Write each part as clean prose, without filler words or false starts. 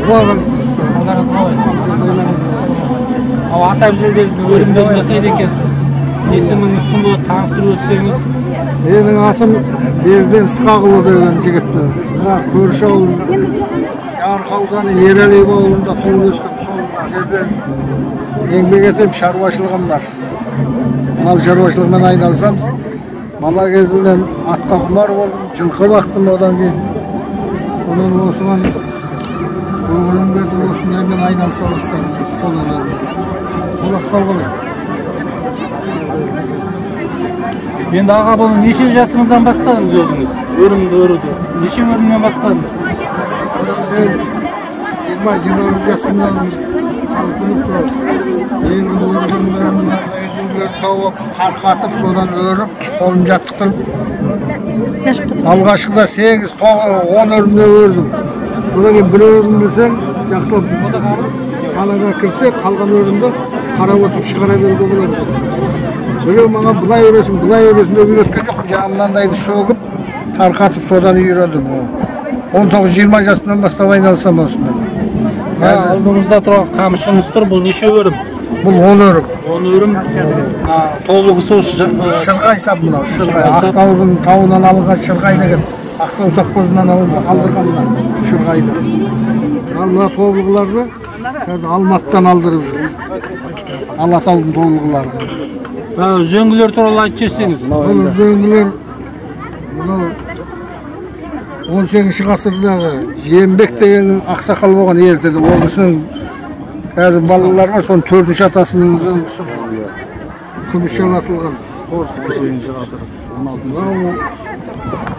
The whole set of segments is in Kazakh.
Kulağım. Ал ата әжелеріңізді өрімдерін жасайды екенсіз. Есіміңіз кім болады, таныстырып өтсеңіз? Менің атым Берден Ысқақұлы деген жігітпін. Көрші ауыл, Жарық ауданы Ералиев ауылында туып өскен. Сол жерде еңбек етем, шаруашылығым бар. Мал шаруашылығымен айналысамыз. Бала кезімнен атқа құмар болдым, жылқы бақтым одан кейін. Сонан осыған көңілім кетіп осындаймен айналыса бастадым. Олақтал қалай. Енді аға бұны неше жасыңыздан бастадыңыз өзіңіз? Өрімді өруді. Неше өрімнен бастадыңыз? 20-21 жасымдан ең өрімдерін тауып, қарқатып, содан өріп, қолым жаттықтырып. Алғашқыда 8-10 өрімде өрдім. Содан кейін бір өрім десең, жақсылап қалаға кірсе, қалған өрімді қарап отырып шығара беруге болады. Біреу маған бұлай өресің деп үйреткен жоқ. Жағымнандайды сөгіп, тарқатып, содан үйрендім. 19-20 жасымнан бастап айналысам осымен. Алдыңызда тұрған қамшыңыз тұр, бұл неше өрім? Бұл 10 өрім. 10 өрім. Толығы сол Шырғай сап мынау, Шырғай. Ақтаудың тауынан алынған Шырғай деген. Ақтау совхозынан алдырғаннан Шырғайды. Ал мына тобылғыларды қазір Алматыдан алдырып жүр. Алатаудың тобылғылары. Үзеңгілер туралы айтып жіберсеңіз. Бұл үзеңгілер 18 ғасырдағы Жиенбек деген ақсақал болған ертеді. Ол кісінің қазір балалар бар, соның 4-ші атасының үзеңгісі күміс жаратылған.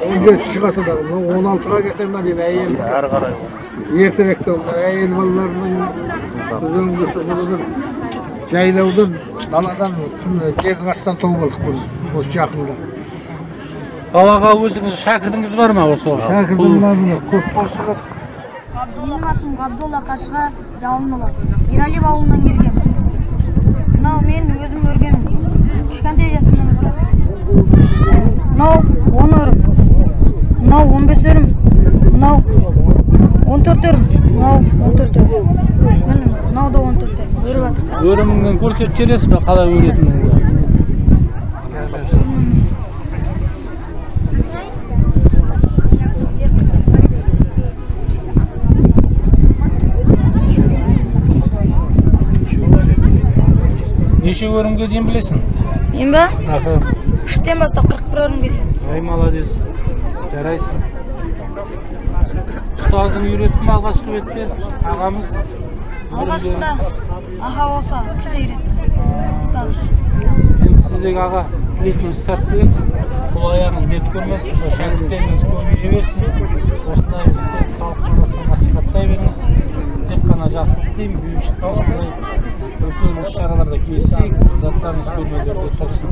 17-ші ғасырдағы, 16-ға кетемін дейм әйел. Ертеректе әйел балаларының үзеңгісі бір жайлаудан, даладан, жердің астан тауып алдық бұл, осы жақында. Ал аға өзіңіз шәкіртіңіз бар ма осы? Шәкіртімлеріне көп болсыңыз. Менің атым Ғабдолла Қаршыға Жалынұлы. Ералиев ауылынан келгем. Мынау мен өзім өргенім. Кішкентай жасымнан бастап. Мынау 10 өрім. Мынау 15 өрім. Мынау 14 өрім. Мынау 14 өрім. Мынау да 14 өрім. Өріп атыр. Өріміңнен көрсетіп жібересіз бе қалай өретініңізді? Неше өрімге дейін білесің? Мен ба? 3-тен бастап 41 өрімге дейін. Ай, молодец. Жарайсың. Ұстазың үйретті ме алғашқы бетте? Ағамыз? Алғашқыда аға болса кісі үйретті. Ұстаз. Енді сіздегі аға тілейтіңіз сәттілік. Бұл аяғыңыз бет көрмесін, шәкірттеріңіз көбейе берсін. Осындай істе халықтың арасында насихаттай беріңіз. Тек қана жақсылық деймін, бейбітшілік осындай үлкен іс-шараларда кездесейік, заттарыңыз көрмелерде тұрсын.